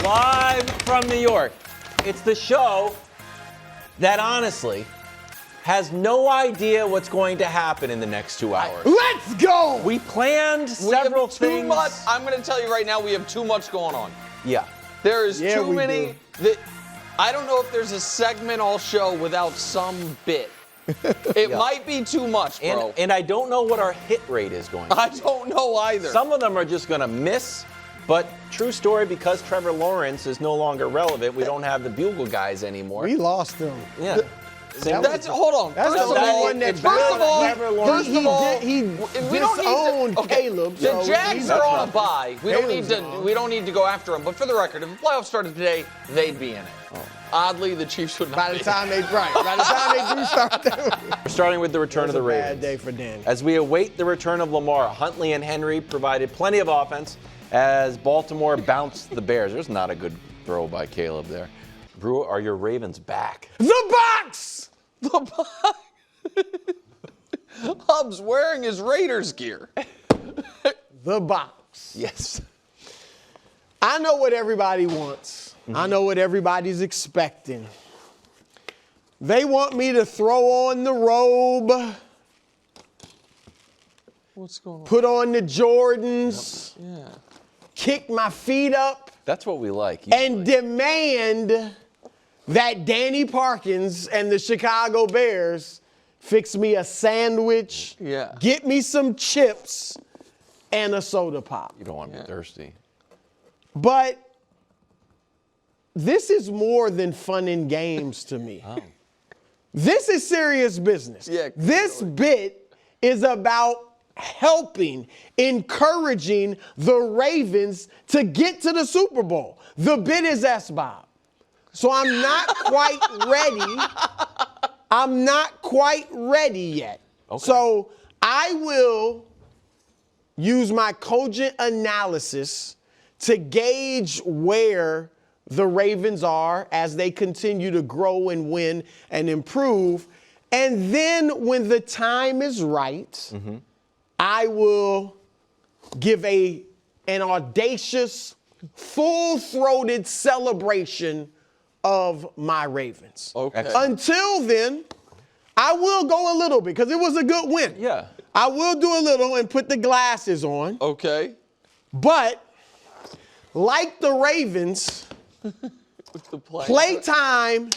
live from New York. It's the show that honestly has no idea what's going to happen in the next 2 hours. Let's go! We planned several things. I'm going to tell you right now, we have too much going on. Yeah. There is too many. I don't know if there's a segment all show without some bit. It might be too much, bro. And I don't know what our hit rate is going to be. I don't know either. Some of them are just going to miss, but true story, because Trevor Lawrence is no longer relevant, we don't have the Bugle guys anymore. We lost them. Yeah. Hold on. That's the one that he disowned Caleb. The Jags are on a bye. We don't need to go after them. But for the record, if the playoffs started today, they'd be in it. Oh. Oddly, the Chiefs would not. By the time they do start, we're starting with the return of the Ravens. Bad day for Danny. As we await the return of Lamar, Huntley and Henry provided plenty of offense as Baltimore bounced the Bears. There's not a good throw by Caleb there. Brou, are your Ravens back? The box! The box. Hub's wearing his Raiders gear. The box. Yes. I know what everybody wants. I know what everybody's expecting. They want me to throw on the robe. What's going on? Put on the Jordans. Yeah. Kick my feet up. That's what we like. And demand that Danny Parkins and the Chicago Bears fix me a sandwich, get me some chips, and a soda pop. You don't want to be thirsty. But this is more than fun and games to me. Oh. This is serious business. Yeah, this bit is about helping, encouraging the Ravens to get to the Super Bowl. The bit is S-Bob. So I'm not quite ready. I'm not quite ready yet. Okay. So I will use my cogent analysis to gauge where the Ravens are as they continue to grow and win and improve. And then when the time is right, I will give an audacious, full-throated celebration of my Ravens. Okay. Until then, I will go a little bit because it was a good win. Yeah. I will do a little and put the glasses on. Okay. But like the Ravens, playtime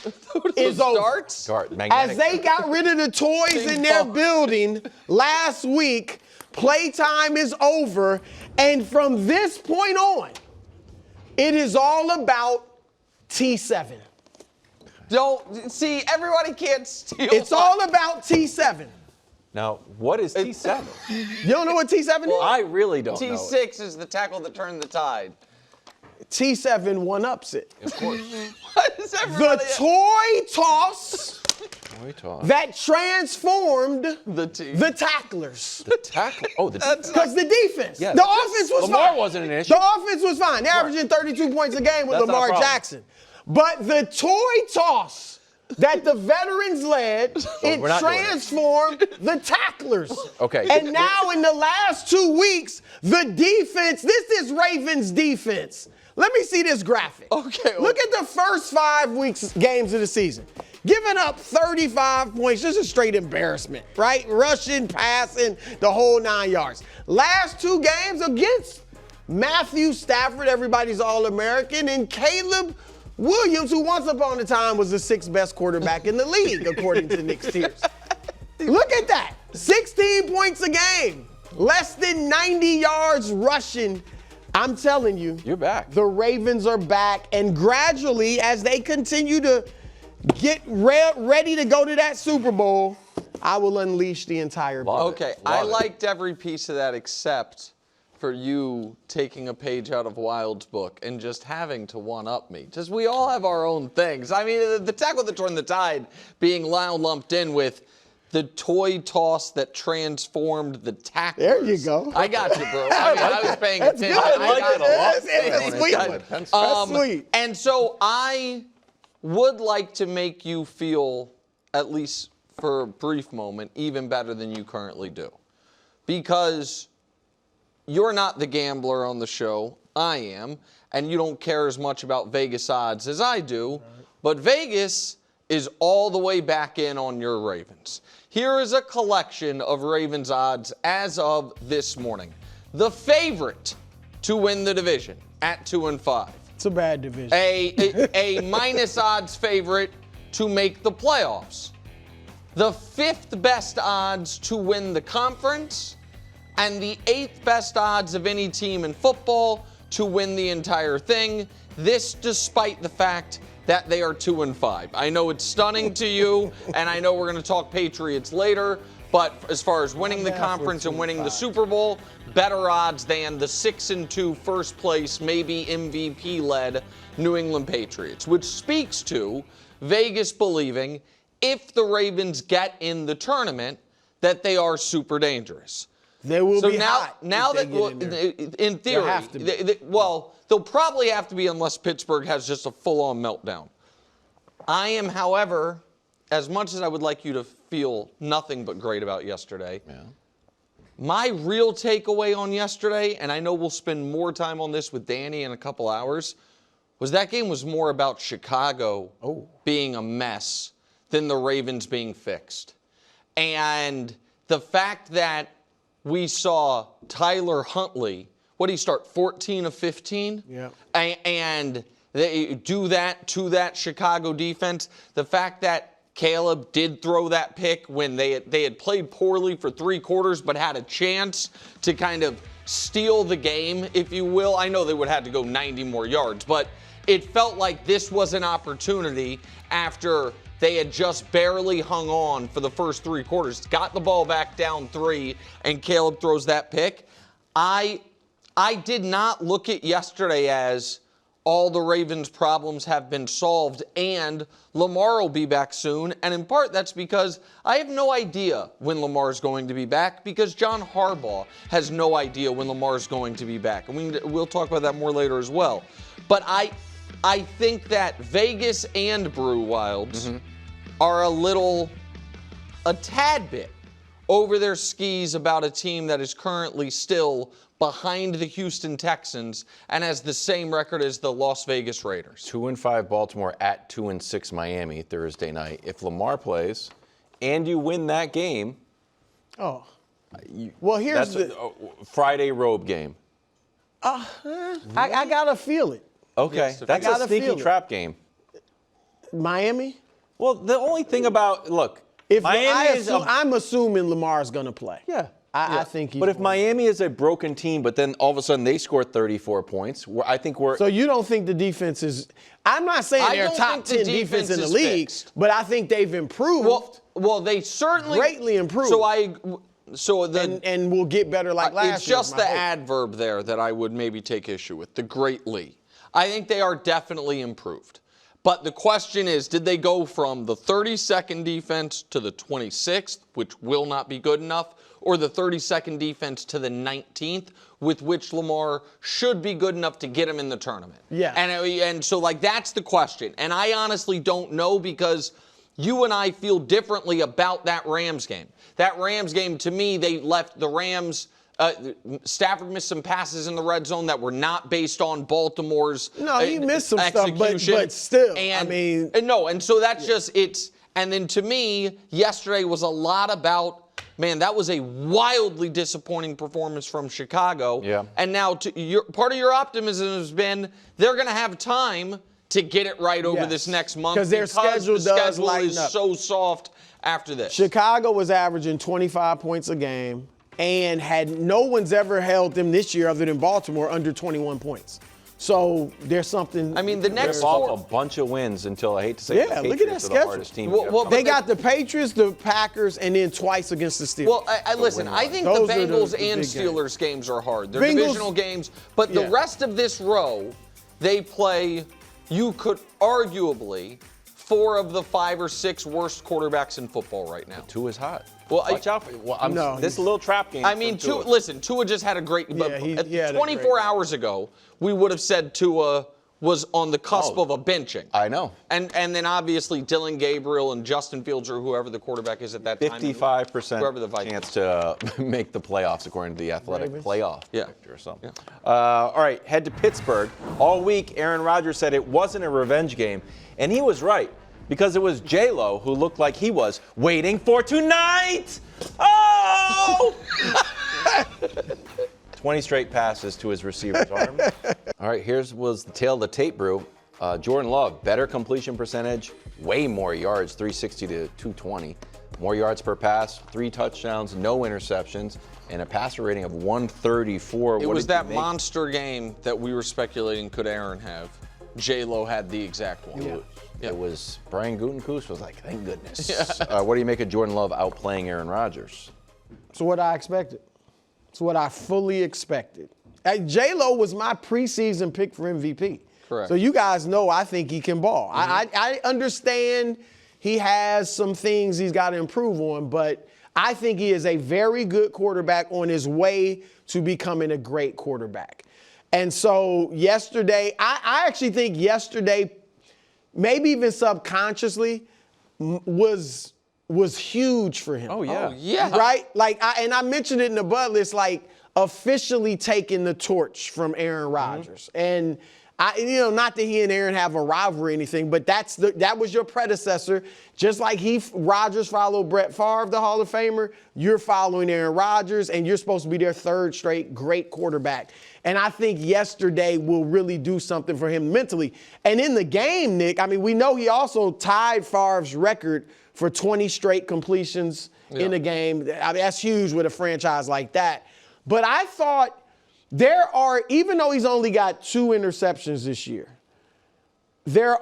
is over. As they got rid of the toys in their building last week, playtime is over. And from this point on, it is all about T7. Don't see, everybody can't steal. It's all about T7. Now, what is T7? You don't know what T7 is? I really don't know. T6 is the tackle that turned the tide. T7 one-ups it. Of course. The toy toss that transformed the tacklers. The tackle. Oh, the defense. Because the defense. Yeah, the offense was Lamar fine. Wasn't an issue. The offense was fine. They're averaging 32 points a game with Lamar Jackson. But the toy toss that the veterans led, it transformed the tacklers. Okay. And now in the last 2 weeks, the defense, this is Ravens defense. Let me see this graphic. Okay. Look at the first 5 weeks games of the season. Giving up 35 points, just a straight embarrassment, right? Rushing, passing, the whole 9 yards. Last 2 games against Matthew Stafford, everybody's All-American, and Caleb Williams, who once upon a time was the 6th best quarterback in the league, according to Nick Steers. Look at that. 16 points a game. Less than 90 yards rushing. I'm telling you. You're back. The Ravens are back. And gradually, as they continue to get ready to go to that Super Bowl, I will unleash the entire ball. Okay, I liked every piece of that except for you taking a page out of Wild's book and just having to one-up me. Just we all have our own things. I mean, the tackle that turned the tide being lumped in with the toy toss that transformed the tacklers. There you go. I got you, bro. I was paying attention. Good. I like it a lot. That's sweet. That's sweet. And so I would like to make you feel, at least for a brief moment, even better than you currently do. Because you're not the gambler on the show. I am. And you don't care as much about Vegas odds as I do. Right. But Vegas is all the way back in on your Ravens. Here is a collection of Ravens odds as of this morning. The favorite to win the division at 2-5. It's a bad division. A minus odds favorite to make the playoffs. The 5th best odds to win the conference, and the 8th best odds of any team in football to win the entire thing. This despite the fact that they are 2-5. I know it's stunning to you, and I know we're going to talk Patriots later, but as far as winning the conference and winning the Super Bowl, better odds than the 6-2 first place, maybe MVP-led New England Patriots, which speaks to Vegas believing if the Ravens get in the tournament that they are super dangerous. They will be now, hot. Now that, in theory, they'll probably have to be unless Pittsburgh has just a full-on meltdown. I am, however, as much as I would like you to feel nothing but great about yesterday, my real takeaway on yesterday, and I know we'll spend more time on this with Danny in a couple hours, was that game was more about Chicago being a mess than the Ravens being fixed. And the fact that we saw Tyler Huntley, what did he start, 14 of 15? Yeah. And they do that to that Chicago defense. The fact that Caleb did throw that pick when they had played poorly for 3 quarters but had a chance to kind of steal the game, if you will. I know they would have to go 90 more yards, but it felt like this was an opportunity after they had just barely hung on for the first 3 quarters, got the ball back down 3, and Caleb throws that pick. I did not look at yesterday as all the Ravens' problems have been solved and Lamar will be back soon. And in part, that's because I have no idea when Lamar is going to be back, because John Harbaugh has no idea when Lamar is going to be back. And we'll talk about that more later as well. But I think that Vegas and Brou Wilds are a tad bit over their skis about a team that is currently still behind the Houston Texans and has the same record as the Las Vegas Raiders. 2-5 Baltimore at 2-6 Miami Thursday night. If Lamar plays and you win that game, well, here's that's a Friday robe game. I gotta feel it. Okay, Yes, that's a sneaky trap game. Miami? Well, the only thing about, look, If Miami I'm assuming Lamar's gonna play. Yeah. I think he's But if Miami is a broken team, but then all of a sudden they score 34 points, I think we're... So you don't think the defense is... I'm not saying they're top 10 defense in the league, but I think they've improved. Well, they certainly... Greatly improved. And we'll get better like last year. It's just the adverb there that I would maybe take issue with, the greatly. I think they are definitely improved. But the question is, did they go from the 32nd defense to the 26th, which will not be good enough, or the 32nd defense to the 19th, with which Lamar should be good enough to get him in the tournament? Yeah. And so, that's the question. And I honestly don't know, because you and I feel differently about that Rams game. That Rams game, to me, they left the Rams... Stafford missed some passes in the red zone that were not based on Baltimore's he missed some execution. Stuff, but still, and so that's just, and then to me, yesterday was a lot about, man, that was a wildly disappointing performance from Chicago. Yeah. And now part of your optimism has been they're going to have time to get it right over this next month, because their schedule is so soft after this. Chicago was averaging 25 points a game, and no one's ever held them this year other than Baltimore under 21 points. So there's something. I mean, the next They're off a bunch of wins until, I hate to say, the Patriots look at that are the hardest team. Well, they got the Patriots, the Packers, and then twice against the Steelers. Well, listen, I think the Bengals and Steelers games are hard. They're divisional games, but the rest of this row, they play, you could arguably, 4 of the 5 or 6 worst quarterbacks in football right now. Tua is hot. Well, watch out for this little trap game. I mean, Tua just had a great. 24 hours ago, we would have said Tua was on the cusp of a benching. I know. And then obviously Dylan Gabriel and Justin Fields or whoever the quarterback is at that time. 55% chance to make the playoffs according to the Athletic Ravens. playoff Yeah. predictor or something. Yeah. All right, head to Pittsburgh. All week, Aaron Rodgers said it wasn't a revenge game, and he was right because it was J-Lo who looked like he was waiting for tonight. Oh! 20 straight passes to his receiver's arm. All right, was the tale of the tape, Brew. Jordan Love, better completion percentage, way more yards, 360 to 220. More yards per pass, 3 touchdowns, no interceptions, and a passer rating of 134. It was that monster game that we were speculating could Aaron have. J-Lo had the exact one. Yeah. It was Brian Gutekunst was like, thank goodness. What do you make of Jordan Love outplaying Aaron Rodgers? It's what I expected. It's what I fully expected. J-Lo was my preseason pick for MVP. Correct. So you guys know I think he can ball. I understand he has some things he's got to improve on, but I think he is a very good quarterback on his way to becoming a great quarterback. And so yesterday, I actually think yesterday, maybe even subconsciously, was huge for him. Oh, yeah. Oh, yeah. Right? I mentioned it in the Bud list, officially taking the torch from Aaron Rodgers. And not that he and Aaron have a rivalry or anything, but that was your predecessor. Just like Rodgers followed Brett Favre, the Hall of Famer, you're following Aaron Rodgers, and you're supposed to be their third straight great quarterback. And I think yesterday will really do something for him mentally. And in the game, Nick, we know he also tied Favre's record for 20 straight completions in a game. That's huge with a franchise like that. But I thought even though he's only got 2 interceptions this year, there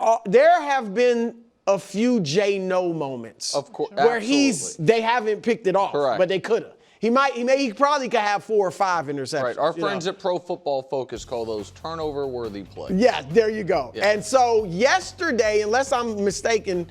have been a few J-No moments. Of course, where they haven't picked it off, Correct. but they could have. He probably could have 4 or 5 interceptions. Right. Our friends at Pro Football Focus call those turnover-worthy plays. Yeah, there you go. Yeah. And so yesterday, unless I'm mistaken,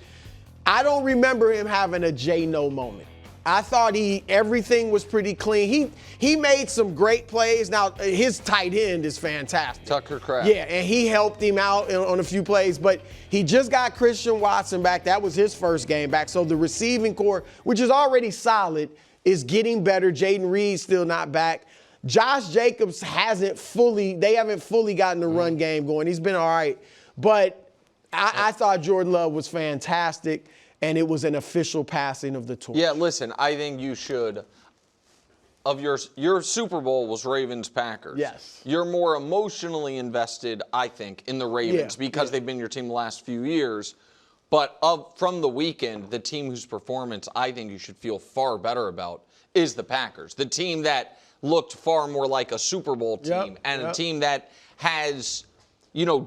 I don't remember him having a J-No moment. I thought everything was pretty clean. He made some great plays. Now, his tight end is fantastic. Tucker Kraft. Yeah, and he helped him out on a few plays, but he just got Christian Watson back. That was his first game back. So the receiving core, which is already solid, is getting better. Jaden Reed's still not back. Josh Jacobs haven't fully gotten the run game going. He's been all right. But I thought Jordan Love was fantastic, and it was an official passing of the torch. Yeah, listen, I think you should. Of your Super Bowl was Ravens Packers. Yes. You're more emotionally invested, I think, in the Ravens because they've been your team the last few years. But from the weekend, the team whose performance I think you should feel far better about is the Packers. The team that looked far more like a Super Bowl team and a team that has,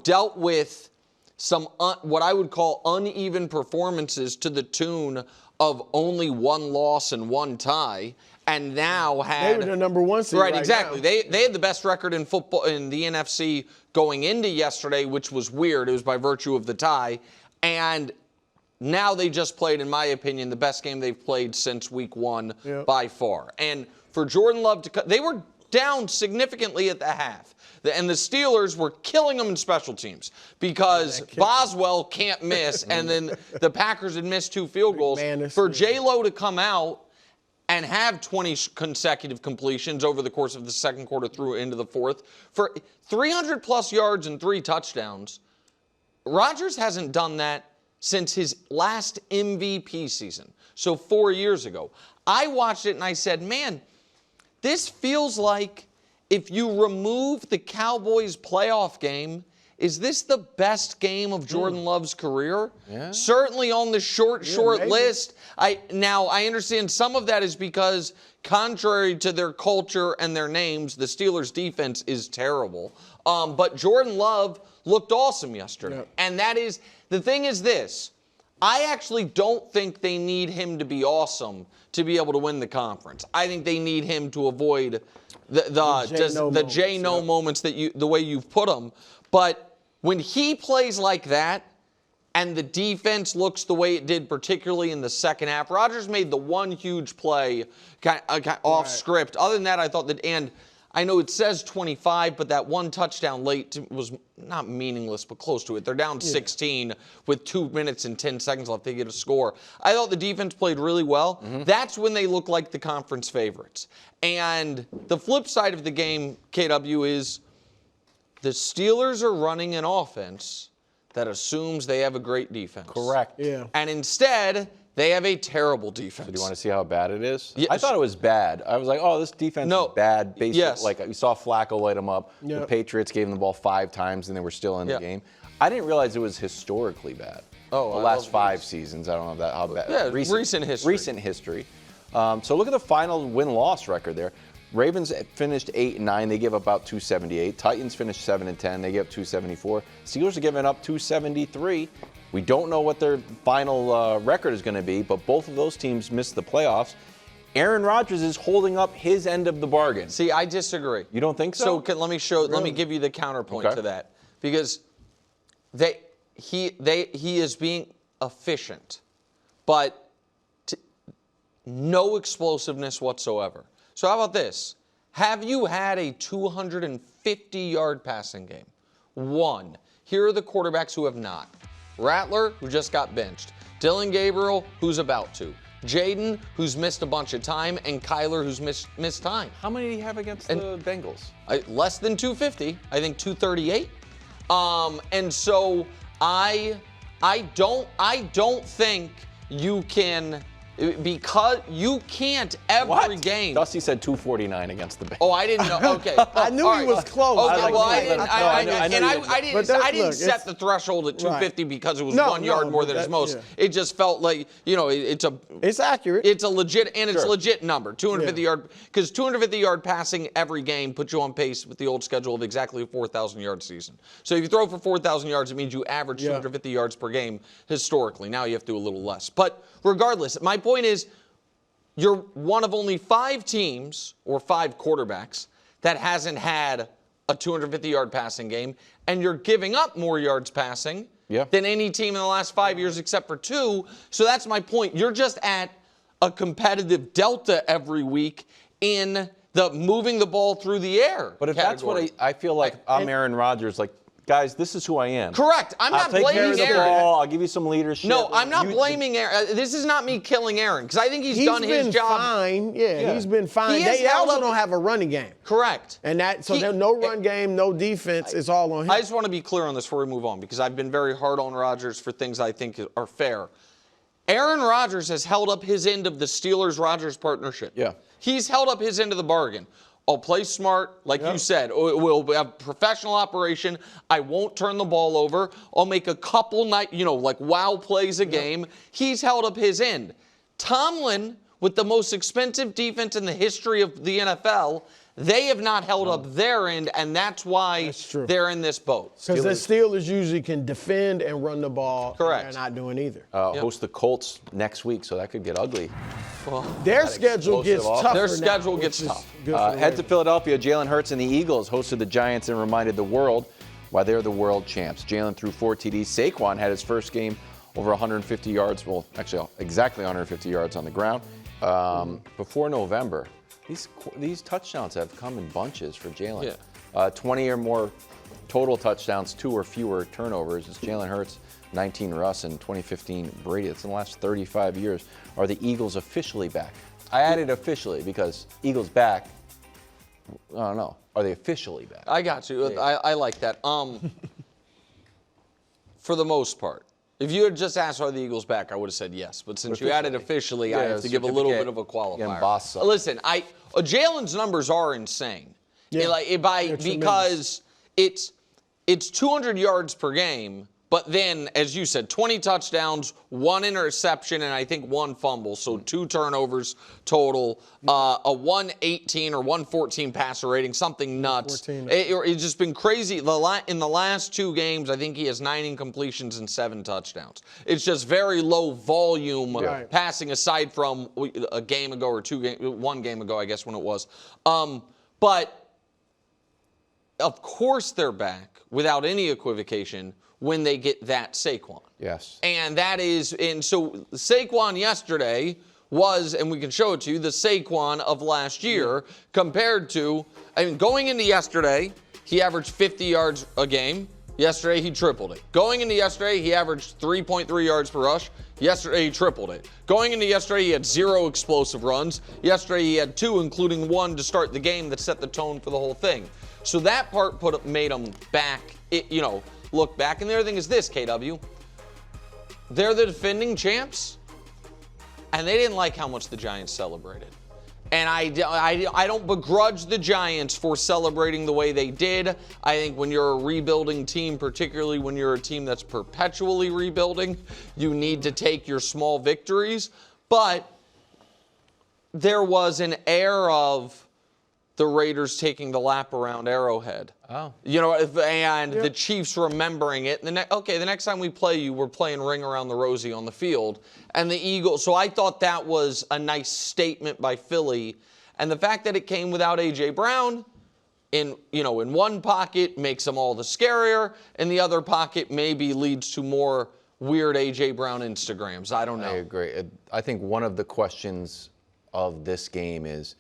dealt with some what I would call uneven performances to the tune of only 1 loss and 1 tie, and now They were the number 1 seed right, right exactly. now. They had the best record in football in the NFC going into yesterday, which was weird. It was by virtue of the tie. And now they just played, in my opinion, the best game they've played since week 1 by far. And for Jordan Love they were down significantly at the half. And the Steelers were killing them in special teams because Boswell can't miss, and then the Packers had missed 2 field goals. For J-Lo to come out and have 20 consecutive completions over the course of the second quarter through into the fourth, for 300-plus yards and 3 touchdowns, Rodgers hasn't done that since his last MVP season, so 4 years ago. I watched it and I said, man, this feels like if you remove the Cowboys playoff game, is this the best game of Jordan Love's career? Yeah. Certainly on the short maybe. list. I understand some of that is because contrary to their culture and their names, the Steelers' defense is terrible. But Jordan Love looked awesome yesterday. Yep. And the thing is this. I actually don't think they need him to be awesome to be able to win the conference. I think they need him to avoid the J-No moments that the way you've put them. But when he plays like that and the defense looks the way it did, particularly in the second half, Rodgers made the one huge play off script. Other than that, I thought that, and I know it says 25, but that one touchdown late was not meaningless, but close to it. They're down 16 with 2 minutes and 10 seconds left. They get a score. I thought the defense played really well. That's when they look like the conference favorites. And the flip side of the game, KW, is the Steelers are running an offense that assumes they have a great defense. Correct. Yeah. And instead, they have a terrible defense. Do you want to see how bad it is? Yes. I thought it was bad. I was like, oh, this defense is bad. Basically, Yes. like you saw Flacco light them up. Yep. The Patriots gave them the ball 5 times and they were still in the game. I didn't realize it was historically bad. Oh, the last 5 seasons. I don't know how bad. Yeah, recent history. Recent history. So look at the final win-loss record there. Ravens finished 8-9. They give up about 278. Titans finished 7-10. They give up 274. Steelers are giving up 273. We don't know what their final record is going to be, but both of those teams missed the playoffs. Aaron Rodgers is holding up his end of the bargain. See, I disagree. You don't think so? So let me give you the counterpoint to that, because he is being efficient, but no explosiveness whatsoever. So how about this? Have you had a 250-yard passing game? One. Here are the quarterbacks who have not. Rattler, who just got benched. Dylan Gabriel, who's about to. Jaden, who's missed a bunch of time. And Kyler, who's missed time. How many do you have against the Bengals? Less than 250. I think 238. And so I don't think you can, because you can't every game. Dusty said 249 against the Bengals. Oh, I didn't know. Okay. I knew he was close. Okay, well, I didn't set it's the threshold at 250 because it was No, 1 yard more than his most. yeah. It just felt like, It's accurate. it's a legit, and it's a legit number, 250-yard, because 250-yard passing every game puts you on pace with the old schedule of exactly a 4,000-yard season. So if you throw for 4,000 yards, it means you average 250 yards per game historically. Now you have to do a little less. But regardless, my point is, you're one of only 5 teams or 5 quarterbacks that hasn't had a 250-yard passing game, and you're giving up more yards passing than any team in the last 5 years except for 2. So that's my point. You're just at a competitive delta every week in the moving the ball through the air. But if that's what I feel like, I'm Aaron Rodgers, like, guys, this is who I am. Correct. I'm not blaming Aaron. I'll give you some leadership. No, I'm not blaming Aaron. This is not me killing Aaron, because I think he's done his job. Fine. Yeah, he's been fine. They also don't have a running game. Correct. And no run game, no defense. It's all on him. I just want to be clear on this before we move on, because I've been very hard on Rodgers for things I think are fair. Aaron Rodgers has held up his end of the Steelers-Rodgers partnership. Yeah. He's held up his end of the bargain. I'll play smart, like you said. We'll have professional operation. I won't turn the ball over. I'll make a couple wow plays a game. He's held up his end. Tomlin, with the most expensive defense in the history of the NFL, they have not held up their end, and that's why they're in this boat. Because the Steelers usually can defend and run the ball. Correct. And they're not doing either. Host the Colts next week, so that could get ugly. Well, their schedule gets tougher. Their schedule gets tough. Head to Philadelphia. Jalen Hurts and the Eagles hosted the Giants and reminded the world why they're the world champs. Jalen threw 4 TDs. Saquon had his first game over 150 yards. Well, actually, exactly 150 yards on the ground. Before November, these touchdowns have come in bunches for Jalen. 20 or more total touchdowns, 2 or fewer turnovers. It's Jalen Hurts, 19 Russ, and 2015 Brady. It's in the last 35 years. Are the Eagles officially back? I added officially because Eagles back. I don't know. Are they officially back? I got you. I like that. For the most part. If you had just asked, are the Eagles back, I would have said yes. But since you added officially, I have to give a little bit of a qualifier. Listen, Jalen's numbers are insane. Because it's 200 yards per game, but then, as you said, 20 touchdowns, 1 interception, and I think 1 fumble. So 2 turnovers total, a 118 or 114 passer rating, something nuts. It's just been crazy. In the last 2 games, I think he has 9 incompletions and 7 touchdowns. It's just very low volume passing, aside from a game ago or 1 game ago, I guess, when it was. But of course they're back without any equivocation when they get that Saquon. Yes. And so Saquon yesterday was, and we can show it to you, the Saquon of last year compared to, I mean, going into yesterday, he averaged 50 yards a game. Yesterday, he tripled it. Going into yesterday, he averaged 3.3 yards per rush. Yesterday, he tripled it. Going into yesterday, he had 0 explosive runs. Yesterday, he had 2, including 1 to start the game that set the tone for the whole thing. So that part made him back, look back. And the other thing is this, KW. They're the defending champs, and they didn't like how much the Giants celebrated. And I don't begrudge the Giants for celebrating the way they did. I think when you're a rebuilding team, particularly when you're a team that's perpetually rebuilding, you need to take your small victories. But there was an air of the Raiders taking the lap around Arrowhead. Oh. And the Chiefs remembering it. The next time we play you, we're playing Ring Around the Rosie on the field. And the Eagles, so I thought that was a nice statement by Philly. And the fact that it came without A.J. Brown in one pocket makes them all the scarier. In the other pocket maybe leads to more weird A.J. Brown Instagrams. I don't know. I agree. I think one of the questions of this game is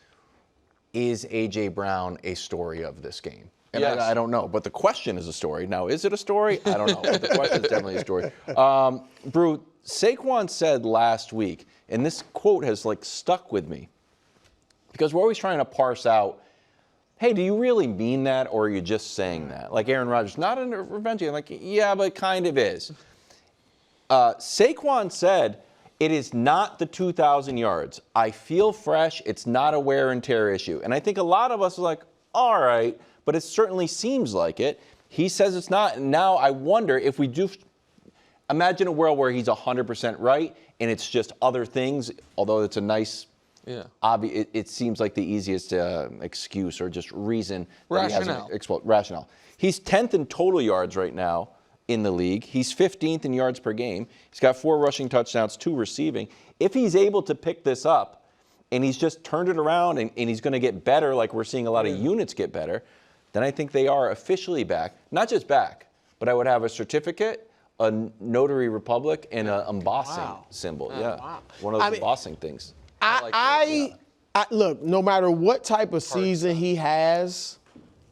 A.J. Brown a story of this game? And yes. I don't know, but the question is a story. Now, is it a story? I don't know, but the question is definitely a story. Brou, Saquon said last week, and this quote has stuck with me, because we're always trying to parse out, hey, do you really mean that, or are you just saying that? Like Aaron Rodgers, not in a revenge game. Yeah, but it kind of is. Saquon said, it is not the 2,000 yards. I feel fresh. It's not a wear and tear issue. And I think a lot of us are like, all right, but it certainly seems like it. He says it's not. And now I wonder if we do imagine a world where he's 100% right and it's just other things, although it's a nice, obvious, it seems like the easiest excuse or just reason. Rationale. He's 10th in total yards right now in the league. He's 15th in yards per game. He's got 4 rushing touchdowns, 2 receiving. If he's able to pick this up and he's just turned it around and he's going to get better, like we're seeing a lot of units get better, then I think they are officially back. Not just back, but I would have a certificate, a notary republic, and an embossing symbol. One of those embossing things. Look, no matter what type of season he has,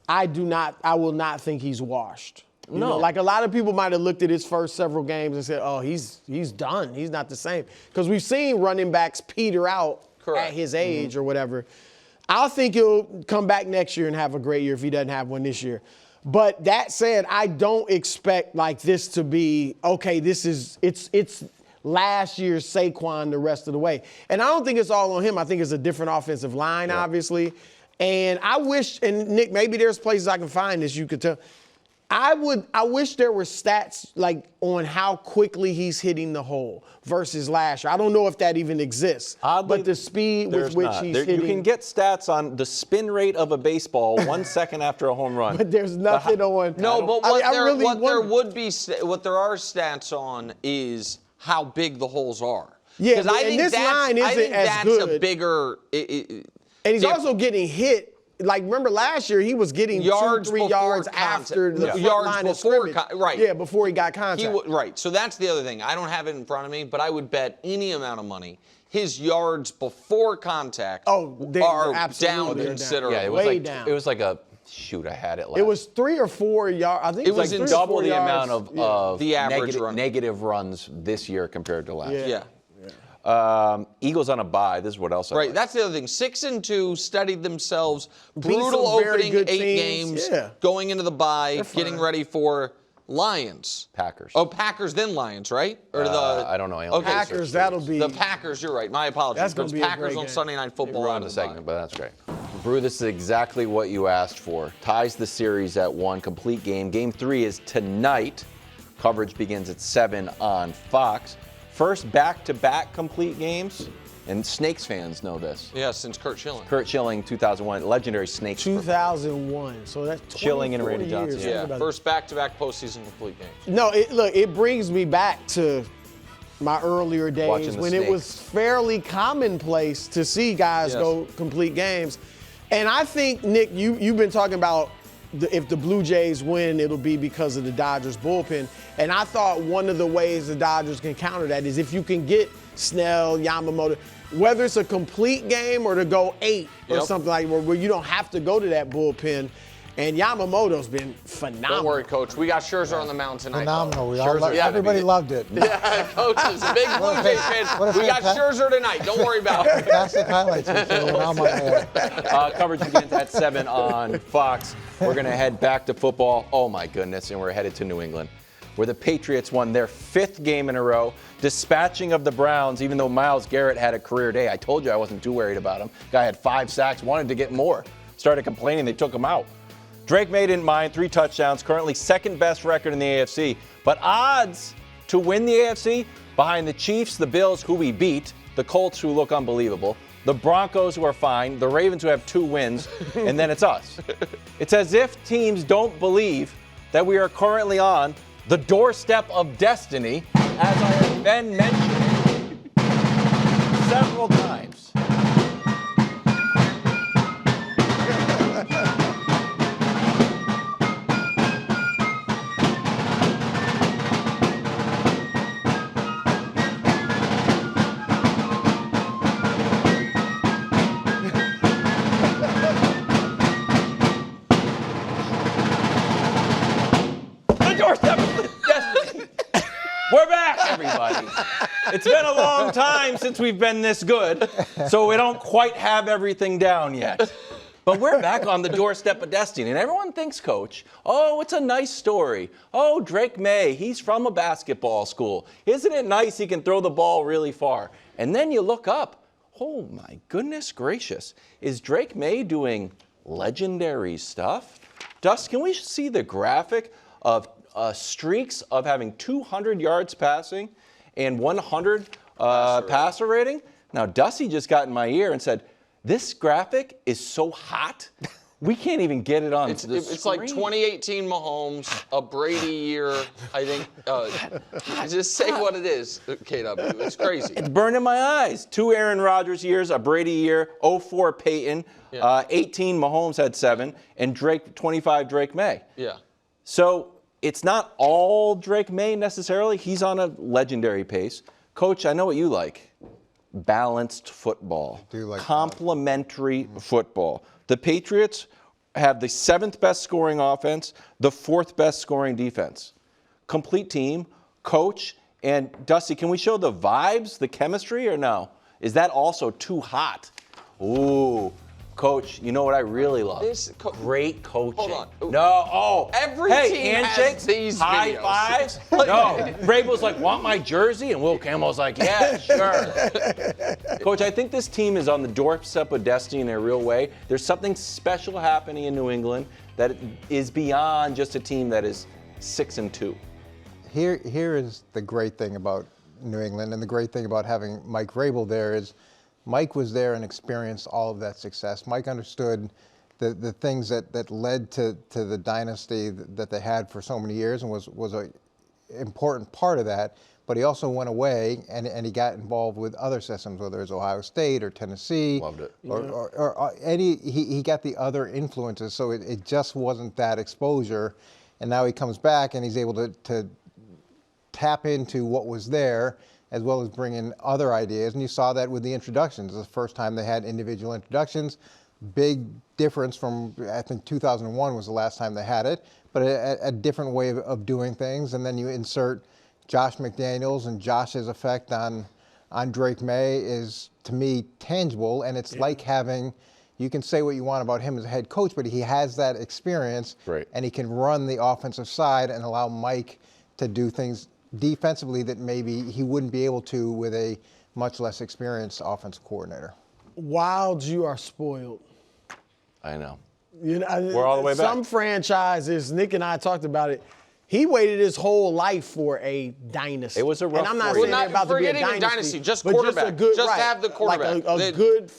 I will not think he's washed. You know, like a lot of people might have looked at his first several games and said, oh, he's done. He's not the same. Because we've seen running backs peter out at his age or whatever. I think he'll come back next year and have a great year if he doesn't have one this year. But that said, I don't expect this to be, okay, it's last year's Saquon the rest of the way. And I don't think it's all on him. I think it's a different offensive line, obviously. And I wish, and Nick, maybe there's places I can find this you could tell. I wish there were stats on how quickly he's hitting the hole versus last year. I don't know if that even exists. Oddly, but the speed with which he's hitting. You can get stats on the spin rate of a baseball 1 second after a home run. But there's nothing on. No, but what there are stats on is how big the holes are. Yeah, and this line isn't as good. That's a bigger. And he's also getting hit. Remember last year, he was getting yards 2-3 yards after the line of scrimmage. Yeah, before he got contact. Right. So that's the other thing. I don't have it in front of me, but I would bet any amount of money his yards before contact are down considerably. Yeah, it was like a shoot. I had it. It was 3 or 4 yards. I think it was double the amount of the average negative runs this year compared to last year. Yeah. Eagles on a bye. This is what else. Right, that's the other thing. 6-2, steadied themselves. Brutal opening 8 games, going into the bye, getting ready for Lions. Packers. Oh, Packers then Lions, right? Or I don't know. Okay, Packers. That'll be the Packers. You're right. My apologies. That's going to be Packers on Sunday Night Football. We're on the segment, but that's great. Brou, this is exactly what you asked for. Ties the series at 1. Complete game. Game 3 is tonight. Coverage begins at 7 on Fox. First back-to-back complete games, and Snakes fans know this. Yeah, since Curt Schilling. Curt Schilling, 2001, legendary Snakes. 2001, so that's Schilling and Randy Johnson. Yeah, first back-to-back postseason complete game. No, it brings me back to my earlier days when it was fairly commonplace to see guys go complete games. And I think, Nick, you've been talking about if the Blue Jays win, it'll be because of the Dodgers bullpen. And I thought one of the ways the Dodgers can counter that is if you can get Snell, Yamamoto. Whether it's a complete game or to go 8 or something like where you don't have to go to that bullpen. And Yamamoto's been phenomenal. Don't worry, Coach. We got Scherzer on the mound tonight. Phenomenal. Everybody loved it. Yeah, Coach is a big Blue Jays fan. We got Scherzer tonight. Don't worry about it. Fantastic highlights. Coverage begins at 7 on Fox. We're going to head back to football. Oh, my goodness. And we're headed to New England, where the Patriots won their 5th game in a row, dispatching of the Browns, even though Myles Garrett had a career day. I told you I wasn't too worried about him. Guy had 5 sacks, wanted to get more. Started complaining they took him out. Drake May didn't mind, 3 touchdowns, currently 2nd best record in the AFC. But odds to win the AFC behind the Chiefs, the Bills, who we beat, the Colts, who look unbelievable, the Broncos, who are fine, the Ravens, who have 2 wins, and then it's us. It's as if teams don't believe that we are currently on the doorstep of destiny, as I have been mentioning several times. We're back, everybody. It's been a long time since we've been this good, so we don't quite have everything down yet. But we're back on the doorstep of destiny, and everyone thinks, Coach, oh, it's a nice story. Oh, Drake May, he's from a basketball school. Isn't it nice he can throw the ball really far? And then you look up, oh, my goodness gracious. Is Drake May doing legendary stuff? Dust, can we see the graphic of streaks of having 200 yards passing and 100 passer rating? Now, Dusty just got in my ear and said, this graphic is so hot, we can't even get it on the screen. It's like 2018 Mahomes, a Brady year, I think. Just say what it is, KW. It's crazy. It's burning my eyes. 2 Aaron Rodgers years, a Brady year, 04 Peyton, 18 Mahomes had 7, and 25 Drake May. Yeah. So it's not all Drake May necessarily. He's on a legendary pace. Coach, I know what you like. Balanced football. Do you like complementary football. The Patriots have the 7th best scoring offense, the 4th best scoring defense. Complete team, coach, and Dusty, can we show the vibes, the chemistry, or no? Is that also too hot? Ooh. Coach, you know what I really love? Great coaching. Hold on. No, Every team handshakes, has these high videos. fives. No, Vrabel's like, want my jersey? And Will Campbell's like, yeah, sure. Coach, I think this team is on the doorstep of destiny in a real way. There's something special happening in New England that is beyond just a team that is 6-2. Here is the great thing about New England, and the great thing about having Mike Vrabel there is Mike was there and experienced all of that success. Mike understood the things that led to the dynasty that they had for so many years and was an important part of that. But he also went away and he got involved with other systems, whether it's Ohio State or Tennessee. Loved it. Or he got the other influences, so it just wasn't that exposure. And now he comes back and he's able to tap into what was there, as well as bring in other ideas. And you saw that with the introductions. The first time they had individual introductions, big difference from, I think 2001 was the last time they had it, but a different way of doing things. And then you insert Josh McDaniels, and Josh's effect on Drake May is, to me, tangible. And it's like having, you can say what you want about him as a head coach, but he has that experience. Right. And he can run the offensive side and allow Mike to do things defensively that maybe he wouldn't be able to with a much less experienced offensive coordinator. Wild, you are spoiled. I know. You know, We're all the way back. Some franchises, Nick and I talked about it, he waited his whole life for a dynasty. It was a rough And I'm not 40. saying they're about to be a Forgetting dynasty. just but quarterback. Just a good, Just right, have the quarterback. Like a good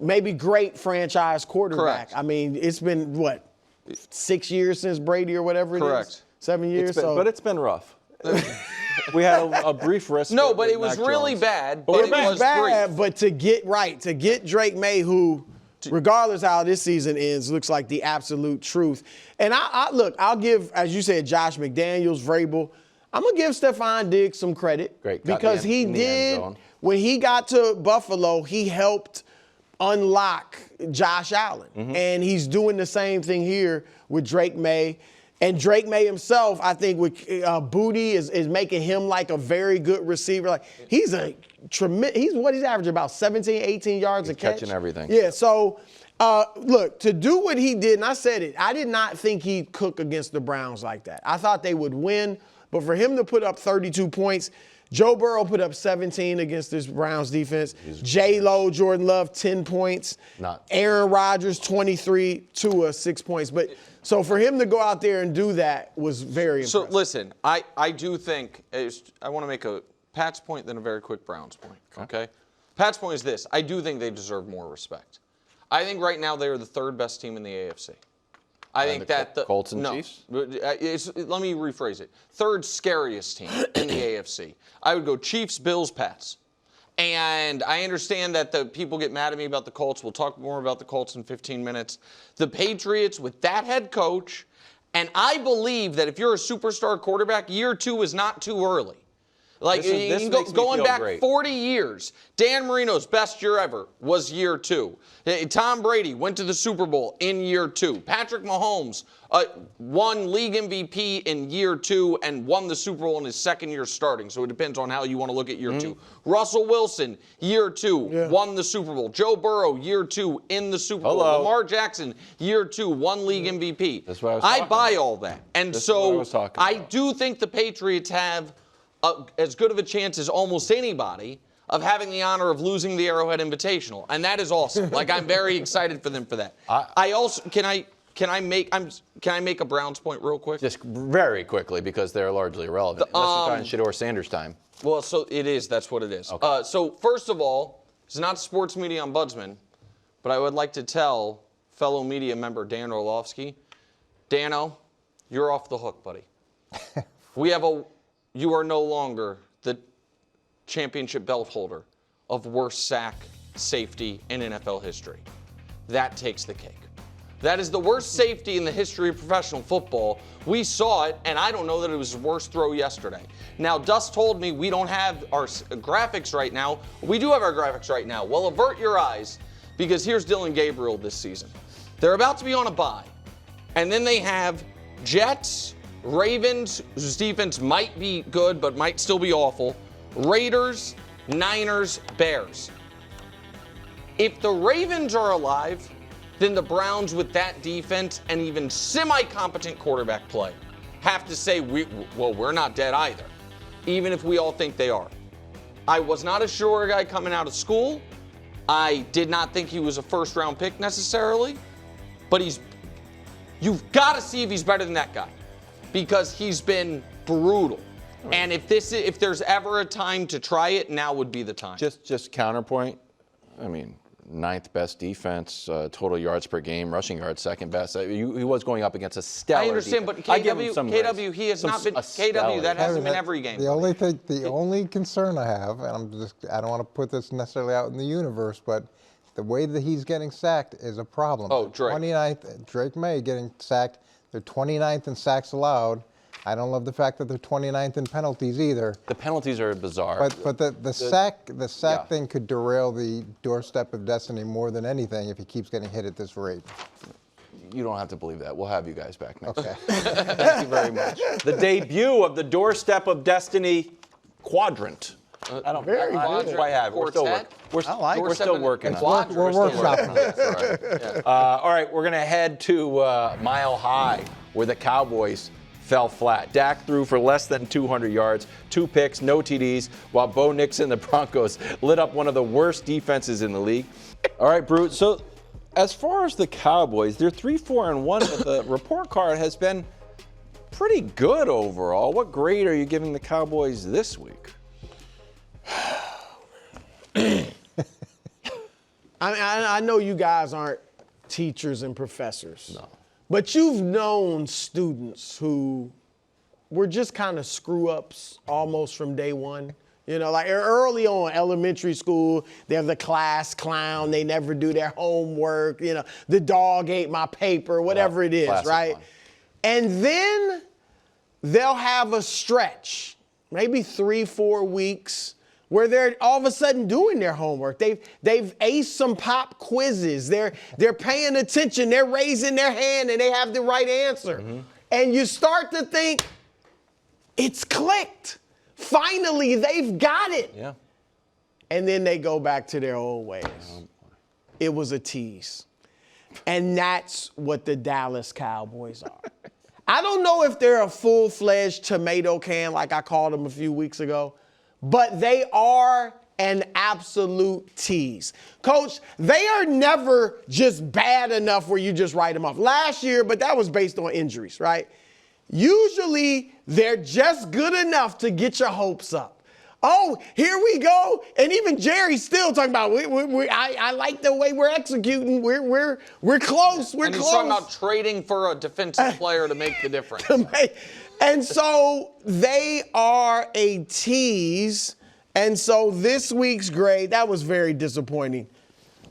maybe great franchise quarterback. Correct. I mean, it's been, 6 years since Brady or whatever it is? Correct. 7 years? But it's been rough. We had a brief respite. No, but with it was Mac really Jones. bad. But But we're it back. was bad, brief. but to get Drake May, who, regardless how this season ends, looks like the absolute truth. And I look, I'll give, as you said, Josh McDaniels, Vrabel. I'm going to give Stephon Diggs some credit. Great. Got Because he in the end did, zone. when he got to Buffalo, he helped unlock Josh Allen. And he's doing the same thing here with Drake May. And Drake May himself, I think, with Booty is making him like a very good receiver. Like he's a tremendous. He's averaging about 17, 18 yards a catch. Catching everything. Yeah. So look, to do what he did, and I said it, I did not think he'd cook against the Browns like that. I thought they would win, but for him to put up 32 points. Joe Burrow put up 17 against this Browns defense. J-Lo, Jordan Love, 10 points. Aaron Rodgers, 23, Tua, 6 points. But so for him to go out there and do that was very impressive. So listen, I do think, I want to make a Pat's point, then a very quick Browns point, okay? Pat's point is this. I do think they deserve more respect. I think right now they are the third best team in the AFC. I think that the Colts and Chiefs? let me rephrase it. Third scariest team in the AFC. I would go Chiefs, Bills, Pats. And I understand that the people get mad at me about the Colts. We'll talk more about the Colts in 15 minutes. The Patriots with that head coach, and I believe that if you're a superstar quarterback, year 2 is not too early. Like going back great. 40 years, Dan Marino's best year ever was year 2. Tom Brady went to the Super Bowl in year 2. Patrick Mahomes won league MVP in year 2 and won the Super Bowl in his second year starting. So it depends on how you want to look at year 2. Russell Wilson, year 2, won the Super Bowl. Joe Burrow, year 2, in the Super Bowl. Lamar Jackson, year 2, won league MVP. That's what I was I talking buy about. all that. And That's so what I was talking I about. do think the Patriots have as good of a chance as almost anybody of having the honor of losing the Arrowhead Invitational, and that is awesome. Like I'm very excited for them for that. I also can I make a Browns point real quick? Just very quickly because they're largely irrelevant. Unless you're talking Shador Sanders time. Well, so it is. That's what it is. Okay. So first of all, it's not sports media ombudsman, but I would like to tell fellow media member Dan Orlovsky, Dano, you're off the hook, buddy. You are no longer the championship belt holder of worst sack safety in NFL history. That takes the cake. That is the worst safety in the history of professional football. We saw it, and I don't know that it was the worst throw yesterday. Now, Dust told me we don't have our graphics right now. We do have our graphics right now. Well, avert your eyes, because here's Dylan Gabriel this season. They're about to be on a bye, and then they have Jets, Ravens, whose defense might be good but might still be awful, Raiders, Niners, Bears. If the Ravens are alive, then the Browns with that defense and even semi-competent quarterback play have to say, we're not dead either, even if we all think they are. I was not a sure guy coming out of school. I did not think he was a first-round pick necessarily, but you've got to see if he's better than that guy, because he's been brutal. And if there's ever a time to try it, now would be the time. Just counterpoint. I mean, 9th best defense, total yards per game, rushing yards, 2nd best. He was going up against a stellar I understand, defense. but I give him some grace. he has not been stellar. That hasn't been every game. The only concern I have, and I don't want to put this necessarily out in the universe, but the way that he's getting sacked is a problem. Oh, Drake. 29th, Drake May getting sacked. They're 29th in sacks allowed. I don't love the fact that they're 29th in penalties either. The penalties are bizarre. But the sack thing could derail the doorstep of destiny more than anything if he keeps getting hit at this rate. You don't have to believe that. We'll have you guys back next week. Thank you very much. The debut of the doorstep of destiny quadrant. I don't quite have it. We're still working on it. We're workshopping it. All right, we're going to head to Mile High, where the Cowboys fell flat. Dak threw for less than 200 yards, 2 picks, no TDs, while Bo Nix and the Broncos lit up one of the worst defenses in the league. All right, Brou. So as far as the Cowboys, they're 3-4-1, but the report card has been pretty good overall. What grade are you giving the Cowboys this week? I know you guys aren't teachers and professors. No. But you've known students who were just kind of screw-ups almost from day one. You know, like early on, elementary school, they're the class clown. They never do their homework. You know, the dog ate my paper, whatever it is, right? One. And then they'll have a stretch, maybe 3-4 weeks, where they're all of a sudden doing their homework. They've aced some pop quizzes. They're paying attention. They're raising their hand and they have the right answer. Mm-hmm. And you start to think, it's clicked. Finally, they've got it. Yeah. And then they go back to their old ways. It was a tease. And that's what the Dallas Cowboys are. I don't know if they're a full-fledged tomato can like I called them a few weeks ago, but they are an absolute tease. Coach, they are never just bad enough where you just write them off. Last year, but that was based on injuries, right? Usually, they're just good enough to get your hopes up. Oh, here we go. And even Jerry's still talking about, I like the way we're executing. We're close. We're and he's close. talking about trading for a defensive player to make the difference. And so they are a tease. And so this week's grade, that was very disappointing.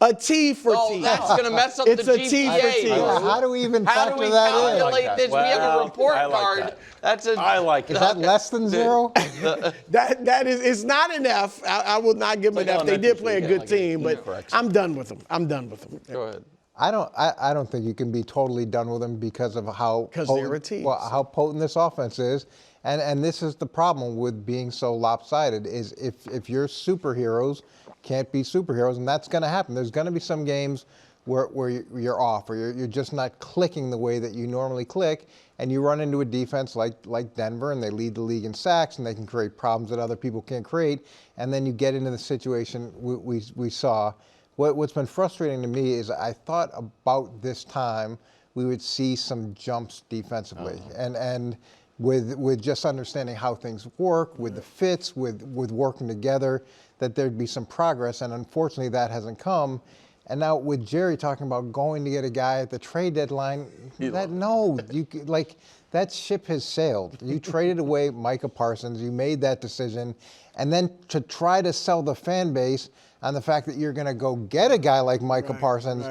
A T for Oh, T. that's going to mess up the It's a T for GPA. T. How do we even How do factor we that in? calculate this? We have a Well, report I like card. that. That's a. I like it. Is that less than 0? That is, it's not an F. I will not give them an F. They did play a good team, but I'm done with them. Go ahead. I don't think you can be totally done with them because of how they're a tease. Well, how potent this offense is, and this is the problem with being so lopsided. Is if your superheroes can't be superheroes, and that's going to happen. There's going to be some games where you're off, or you're just not clicking the way that you normally click, and you run into a defense like Denver, and they lead the league in sacks, and they can create problems that other people can't create, and then you get into the situation we saw. What's been frustrating to me is I thought about this time we would see some jumps defensively, and with just understanding how things work, with the fits, with working together, that there'd be some progress, and unfortunately that hasn't come. And now with Jerry talking about going to get a guy at the trade deadline, that ship has sailed. You traded away Micah Parsons, you made that decision, and then to try to sell the fan base on the fact that you're going to go get a guy like Micah Parsons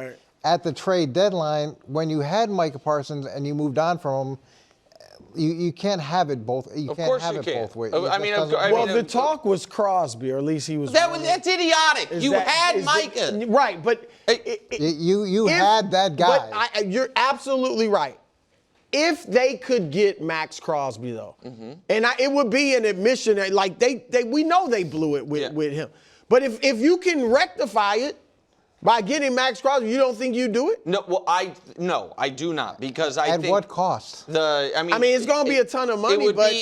at the trade deadline when you had Micah Parsons and you moved on from him. You can't have it both. You can't have it both ways. The talk was Crosby, or at least he was. That's idiotic. You had Micah. Right, but you had that guy. But you're absolutely right. If they could get Max Crosby, though, and it would be an admission that, like, we know they blew it with him. But if you can rectify it by getting Max Crosby, you don't think you do it? No, well, I do not, because I think. At what cost? It's going to be a ton of money, but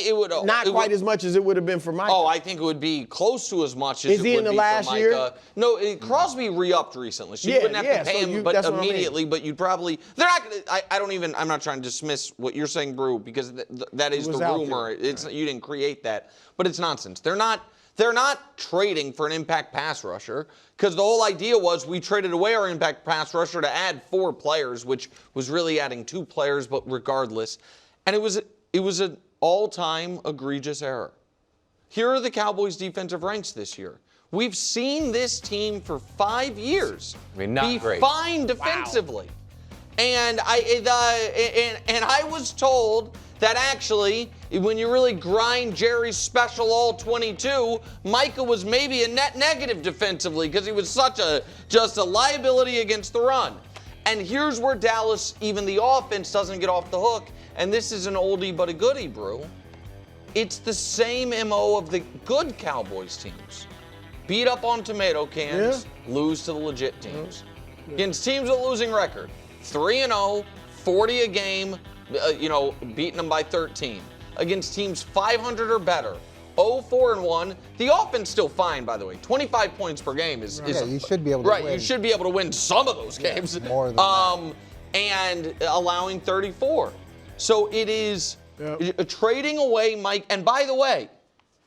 not quite as much as it would have been for Micah. Oh, I think it would be close to as much as it would be for Micah. Is he in the last year? No, Crosby re-upped recently, so you wouldn't have to pay him, but immediately. But you'd probably. They're not going to. I'm not trying to dismiss what you're saying, Brew, because that is the rumor. You didn't create that, but it's nonsense. They're not trading for an impact pass rusher, because the whole idea was we traded away our impact pass rusher to add 4 players, which was really adding 2 players, but regardless. And it was an all-time egregious error. Here are the Cowboys' defensive ranks this year. We've seen this team for 5 years be fine defensively. Wow. And I was told that actually, when you really grind Jerry's special all 22, Micah was maybe a net negative defensively because he was just a liability against the run. And here's where Dallas, even the offense, doesn't get off the hook. And this is an oldie but a goodie, Brew. It's the same MO of the good Cowboys teams. Beat up on tomato cans, lose to the legit teams. Against teams with a losing record, 3-0, 40 a game, beating them by 13. Against teams 500 or better, 0-4-1. The offense still fine, by the way. 25 points per game is you should be able to win. You should be able to win some of those games. More than that. And allowing 34. So it is trading away Mike. And by the way,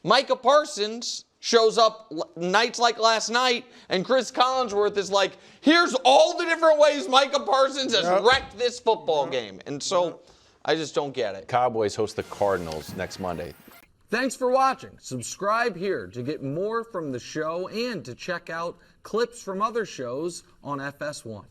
Micah Parsons shows up nights like last night, and Chris Collinsworth is like, here's all the different ways Micah Parsons has wrecked this football game. And so I just don't get it. Cowboys host the Cardinals next Monday. Thanks for watching. Subscribe here to get more from the show and to check out clips from other shows on FS1.